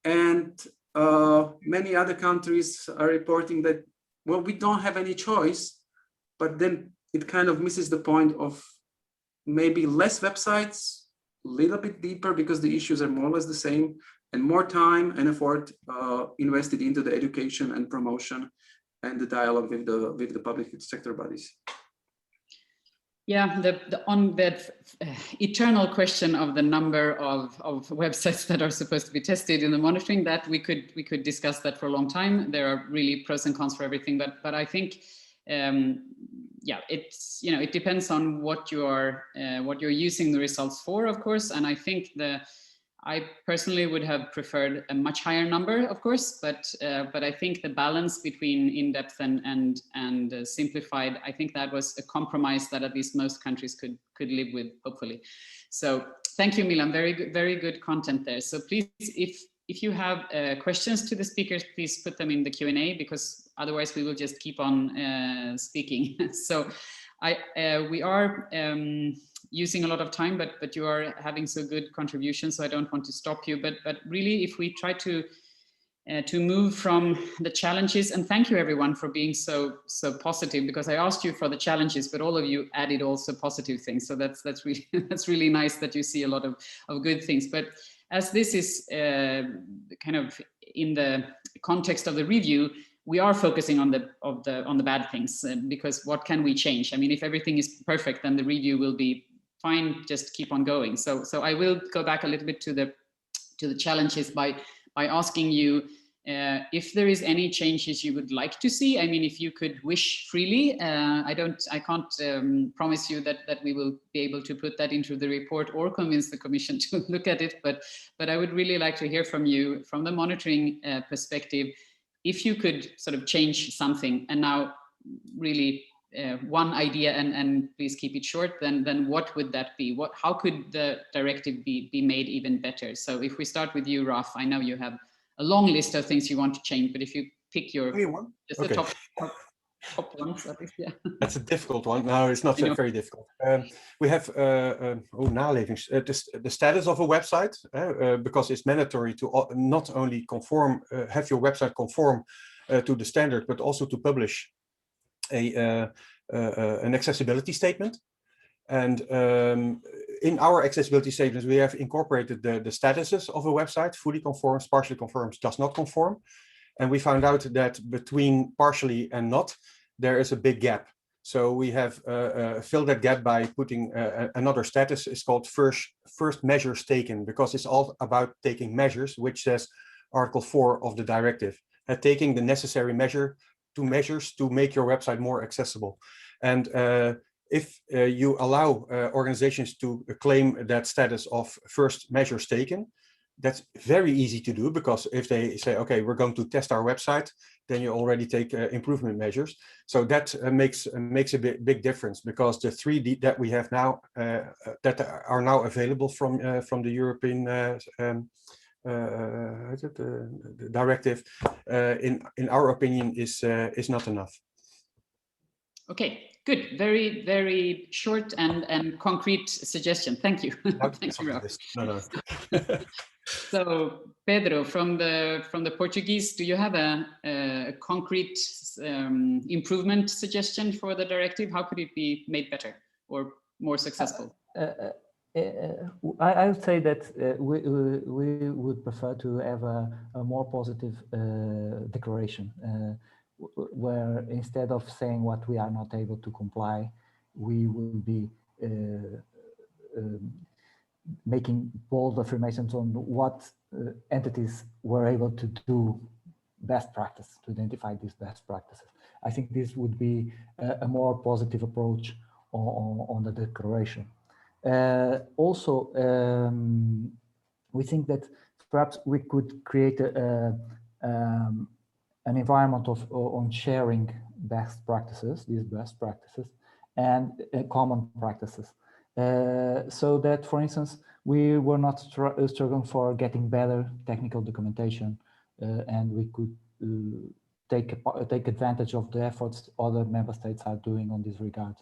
And many other countries are reporting that, well, we don't have any choice, but then it kind of misses the point of maybe less websites, a little bit deeper, because the issues are more or less the same, and more time and effort invested into the education and promotion and the dialogue with the public sector bodies. Yeah, on that eternal question of the number of websites that are supposed to be tested in the monitoring, that we could discuss that for a long time. There are really pros and cons for everything, but I think yeah, it's, you know, it depends on what you're using the results for, of course. And I think I personally would have preferred a much higher number, of course, but I think the balance between in-depth and simplified, I think that was a compromise that at least most countries could live with, hopefully. So thank you, Milan. Very good content there. So please, if you have questions to the speakers, please put them in the Q&A, because otherwise we will just keep on speaking. So we are using a lot of time, but you are having so good contributions, so I don't want to stop you. But really, if we try to move from the challenges, and thank you everyone for being so positive, because I asked you for the challenges, but all of you added also positive things. So that's really that's really nice that you see a lot of good things. But as this is kind of in the context of the review, we are focusing on the bad things, because what can we change? I mean, if everything is perfect, then the review will be fine, just keep on going. So I will go back a little bit to the challenges by asking you if there is any changes you would like to see. I mean, if you could wish freely, I can't promise you that we will be able to put that into the report or convince the Commission to look at it, but I would really like to hear from you from the monitoring perspective, if you could sort of change something. And now really one idea, and please keep it short, then what would that be? How could the directive be made even better? So if we start with you, Raf, I know you have a long list of things you want to change, but if you pick your just the top ones, at least, yeah. That's a difficult one. No, it's not very difficult. We have the status of a website, because it's mandatory to not only conform, have your website conform to the standard, but also to publish an accessibility statement. And in our accessibility statements, we have incorporated the statuses of a website: fully conforms, partially conforms, does not conform. And we found out that between partially and not, there is a big gap. So we have filled that gap by putting another status. It's called first measures taken, because it's all about taking measures, which says Article 4 of the directive, taking the necessary measures to make your website more accessible. And if you allow organizations to claim that status of first measures taken, that's very easy to do, because if they say, okay, we're going to test our website, then you already take improvement measures. So that makes a big difference, because the 3D that we have now, that are now available from the European the directive, in our opinion, is not enough. Okay, good. Very, very short and concrete suggestion. Thank you. Thank you, Raf. No. So, Pedro, from the Portuguese, do you have a concrete improvement suggestion for the directive? How could it be made better or more successful? I would say that we would prefer to have a more positive declaration, where instead of saying what we are not able to comply, we will be making bold affirmations on what entities were able to do best practice, to identify these best practices. I think this would be a more positive approach on the declaration. Also, we think that perhaps we could create an environment on sharing best practices, these best practices, and common practices. So that, for instance, we were not struggling for getting better technical documentation, and we could take advantage of the efforts other member states are doing on this regard.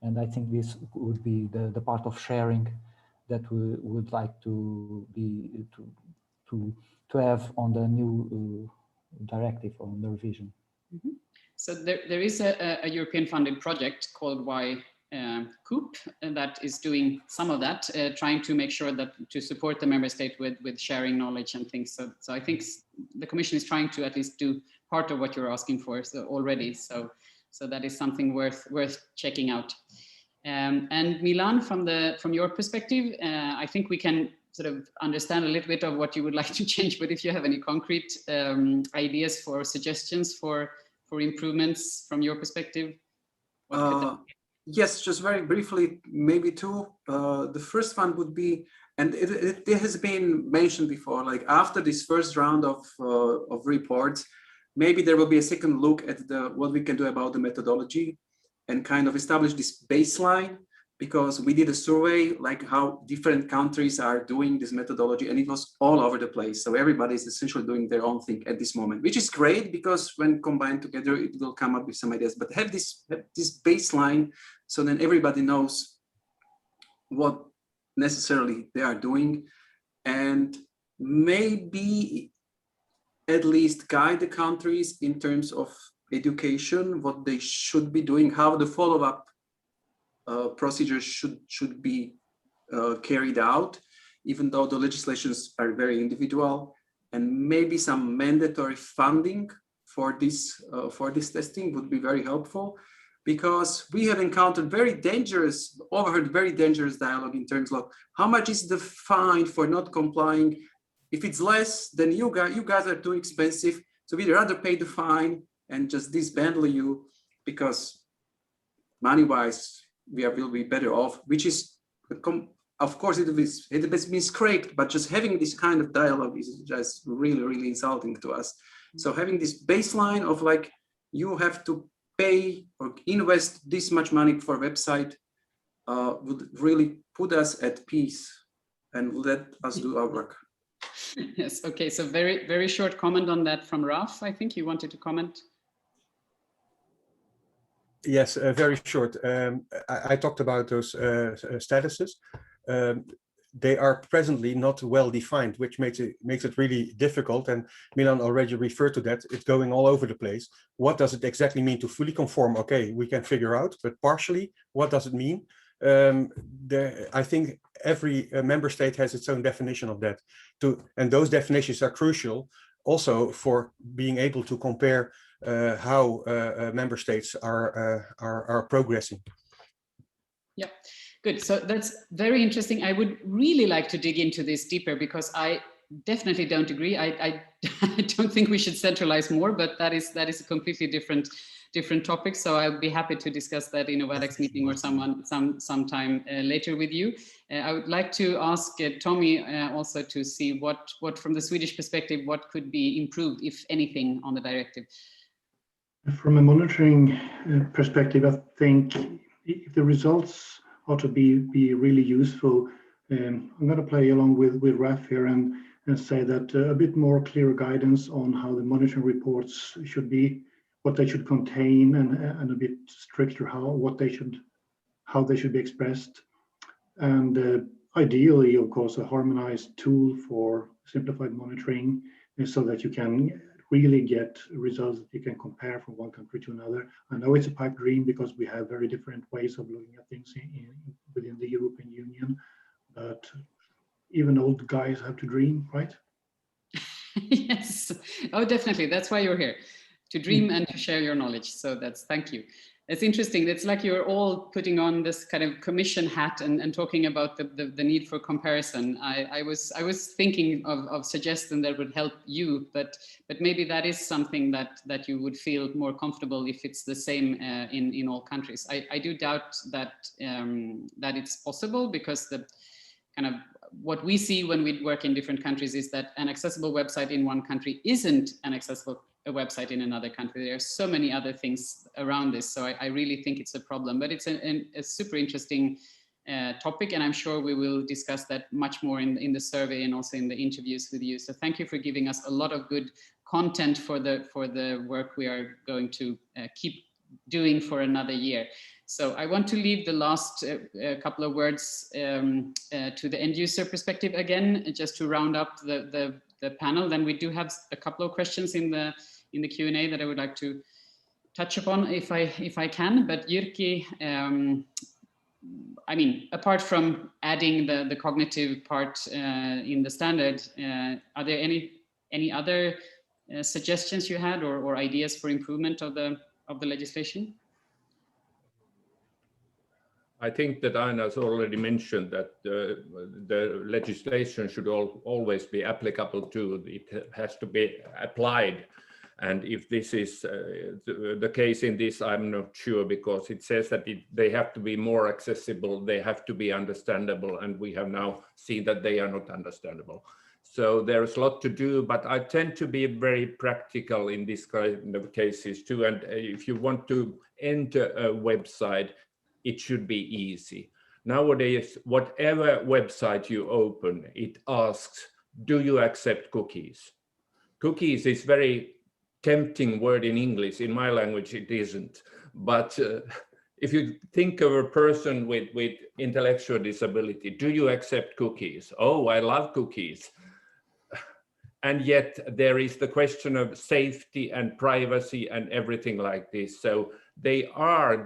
And I think this would be the part of sharing that we would like to have on the new directive, on the revision. Mm-hmm. So there is a European funded project called Coop that is doing some of that, trying to make sure that to support the member state with sharing knowledge and things. So I think the Commission is trying to at least do part of what you're asking for already. So that is something worth checking out. And Milan, from your perspective, I think we can sort of understand a little bit of what you would like to change, but if you have any concrete ideas for suggestions for improvements from your perspective, what could that be? Yes, just very briefly, maybe two. The first one would be, and it has been mentioned before, like after this first round of reports, maybe there will be a second look at what we can do about the methodology and kind of establish this baseline, because we did a survey like how different countries are doing this methodology, and it was all over the place. So everybody is essentially doing their own thing at this moment, which is great because when combined together, it will come up with some ideas. But have this baseline, so then everybody knows what necessarily they are doing, and maybe at least guide the countries in terms of education, what they should be doing, how the follow-up procedures should be carried out, even though the legislations are very individual, and maybe some mandatory funding for this testing would be very helpful, because we have encountered overheard very dangerous dialogue in terms of how much is the fine for not complying. If it's less, then you guys are too expensive, so we'd rather pay the fine and just disbandle you, because money-wise, will be better off, which is, of course, it has been scraped, but just having this kind of dialogue is just really, really insulting to us. So having this baseline of like, you have to pay or invest this much money for a website would really put us at peace and let us do our work. Yes, okay, so very, very short comment on that from Raf. I think you wanted to comment. Yes, very short. I talked about those statuses. They are presently not well defined, which makes it really difficult. And Milan already referred to that. It's going all over the place. What does it exactly mean to fully conform? Okay, we can figure out, but partially, what does it mean? I think every member state has its own definition of that. And those definitions are crucial also for being able to compare how member states are progressing. Yeah, good. So that's very interesting. I would really like to dig into this deeper, because I definitely don't agree. I don't think we should centralize more, but that is a completely different topic. So I'll be happy to discuss that in a WebEx meeting or sometime later with you. I would like to ask Tommy also to see what from the Swedish perspective, what could be improved, if anything, on the directive. From a monitoring perspective, I think if the results ought to be really useful, I'm going to play along with Raf here and say that a bit more clear guidance on how the monitoring reports should be, what they should contain, and a bit stricter how they should be expressed, and ideally, of course, a harmonized tool for simplified monitoring, so that you can really get results that you can compare from one country to another. I know it's a pipe dream because we have very different ways of looking at things within the European Union, but even old guys have to dream, right? Yes, oh, definitely. That's why you're here, to dream and to share your knowledge. So thank you. It's interesting. It's like you're all putting on this kind of commission hat and talking about the need for comparison. I was thinking of suggesting that would help you, but maybe that is something that you would feel more comfortable if it's the same in all countries. I do doubt that that it's possible, because the kind of what we see when we work in different countries is that an accessible website in one country isn't an accessible website in another country. There are so many other things around this. So I really think it's a problem, but it's a super interesting topic, and I'm sure we will discuss that much more in the survey and also in the interviews with you. So thank you for giving us a lot of good content for the work we are going to keep doing for another year. So I want to leave the last couple of words to the end user perspective again, just to round up the panel. Then we do have a couple of questions in the Q&A that I would like to touch upon if I can. But Jyrki, I mean, apart from adding the cognitive part in the standard, are there any other suggestions you had or ideas for improvement of the legislation? I think that Aina has already mentioned that the legislation should always be applicable to, it has to be applied. And if this is the case in this, I'm not sure, because it says that they have to be more accessible, they have to be understandable, and we have now seen that they are not understandable. So there's a lot to do, but I tend to be very practical in this kind of cases too. And if you want to enter a website, it should be easy. Nowadays, whatever website you open, it asks, do you accept cookies? Cookies is very tempting word in English. In my language, it isn't. But if you think of a person with intellectual disability, do you accept cookies? Oh, I love cookies. And yet there is the question of safety and privacy and everything like this. So they are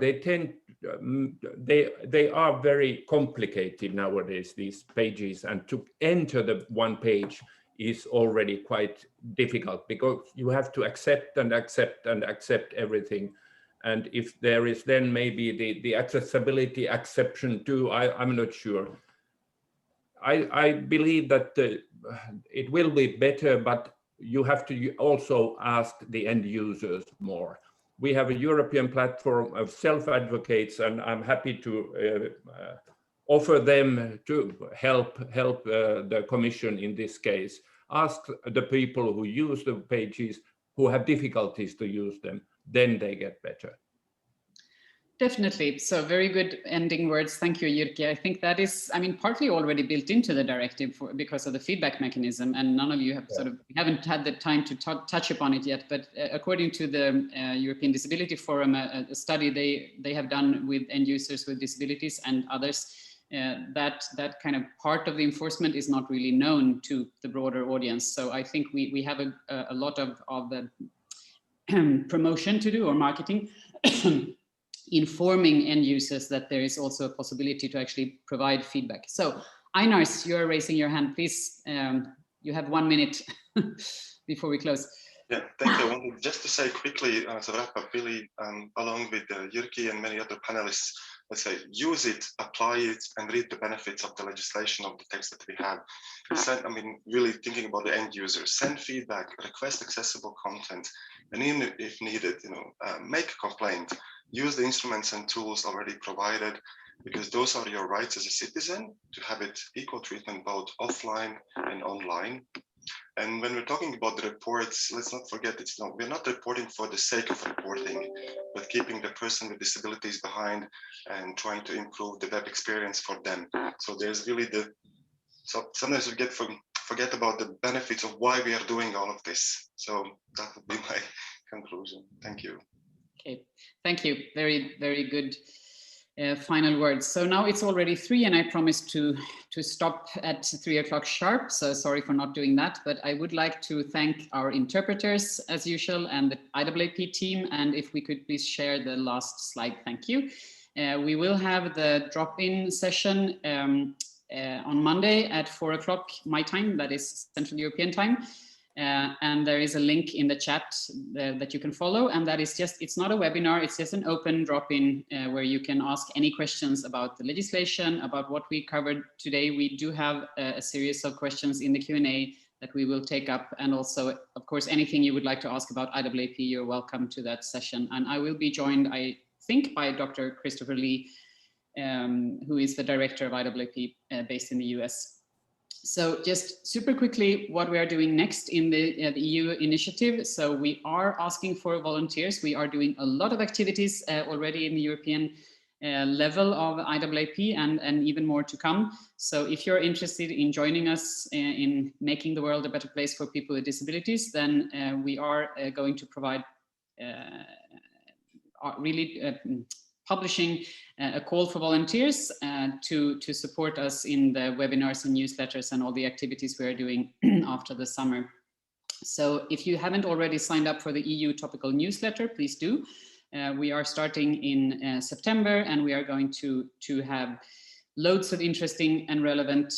very complicated nowadays, these pages, and to enter the one page is already quite difficult, because you have to accept and accept and accept everything. And if there is then maybe the accessibility exception too, I'm not sure. I believe that it will be better, but you have to also ask the end users more. We have a European platform of self-advocates, and I'm happy to offer them to help the Commission in this case. Ask the people who use the pages, who have difficulties to use them, then they get better. Definitely. So very good ending words. Thank you, Jyrki. I think that is, I mean, partly already built into the directive because of the feedback mechanism, and none of you have haven't had the time to touch upon it yet. But according to the European Disability Forum, a study they have done with end users with disabilities and others, that kind of part of the enforcement is not really known to the broader audience. So I think we have a lot of the promotion to do, or marketing. Informing end users that there is also a possibility to actually provide feedback. So Einars, you are raising your hand. Please, you have 1 minute before we close. Yeah, thank you. I wanted just to say quickly as a wrap up, really, along with Jyrki and many other panelists, let's say, use it, apply it, and read the benefits of the legislation, of the text that we have. I mean, really thinking about the end user, send feedback, request accessible content, and even if needed, make a complaint. Use the instruments and tools already provided, because those are your rights as a citizen, to have it equal treatment both offline and online. And when we're talking about the reports, let's not forget, we're not reporting for the sake of reporting, but keeping the person with disabilities behind and trying to improve the web experience for them. So there's really sometimes we forget about the benefits of why we are doing all of this. So that would be my conclusion. Thank you. Okay, thank you. Very, very good final words. So now it's already 3, and I promised to stop at 3 o'clock sharp. So sorry for not doing that, but I would like to thank our interpreters as usual and the IAAP team. And if we could please share the last slide, thank you. We will have the drop-in session on Monday at 4 o'clock my time, that is Central European time. And there is a link in the chat that you can follow, and that is it's not a webinar, it's just an open drop-in where you can ask any questions about the legislation, about what we covered today. We do have a series of questions in the Q&A that we will take up, and also, of course, anything you would like to ask about IAAP, you're welcome to that session. And I will be joined, I think, by Dr. Christopher Lee, who is the director of IAAP based in the US. So just super quickly, what we are doing next in the EU initiative. So we are asking for volunteers. We are doing a lot of activities already in the European level of IAAP and even more to come. So if you're interested in joining us in making the world a better place for people with disabilities, then we are going to provide publishing a call for volunteers to support us in the webinars and newsletters and all the activities we are doing after the summer. So if you haven't already signed up for the EU topical newsletter, please do. We are starting in September, and we are going to have loads of interesting and relevant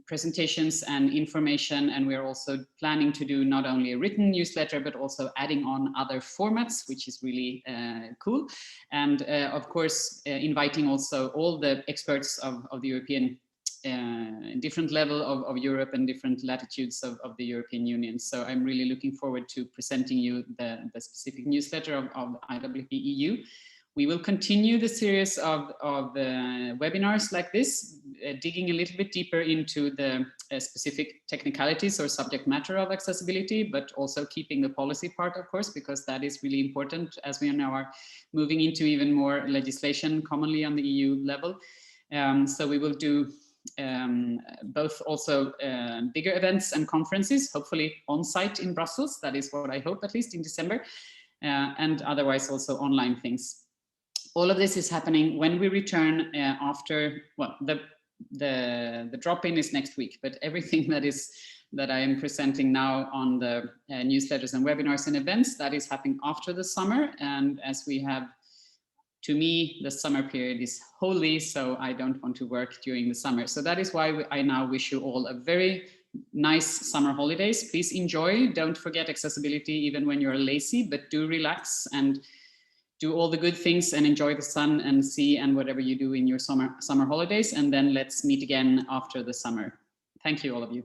presentations and information, and we're also planning to do not only a written newsletter but also adding on other formats, which is really cool, and of course inviting also all the experts of the European different level of Europe and different latitudes of the European Union. So I'm really looking forward to presenting you the specific newsletter of IAAP EU. We will continue the series of webinars like this, digging a little bit deeper into the specific technicalities or subject matter of accessibility, but also keeping the policy part, of course, because that is really important as we now are moving into even more legislation commonly on the EU level. So we will do both also bigger events and conferences, hopefully on site in Brussels. That is what I hope, at least in December, and otherwise also online things. All of this is happening when we return after, well, the drop-in is next week, but everything that I am presenting now on the newsletters and webinars and events, that is happening after the summer. And as we have, to me, the summer period is holy, so I don't want to work during the summer. So that is why I now wish you all a very nice summer holidays. Please enjoy. Don't forget accessibility even when you're lazy, but do relax and do all the good things and enjoy the sun and sea and whatever you do in your summer holidays. And then let's meet again after the summer. Thank you, all of you.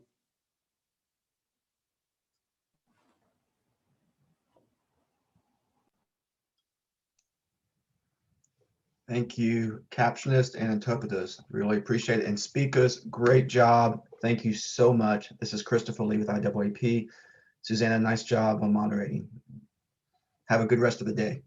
Thank you, captionists and interpreters. Really appreciate it. And speakers, great job. Thank you so much. This is Christopher Lee with IAAP. Susanna, nice job on moderating. Have a good rest of the day.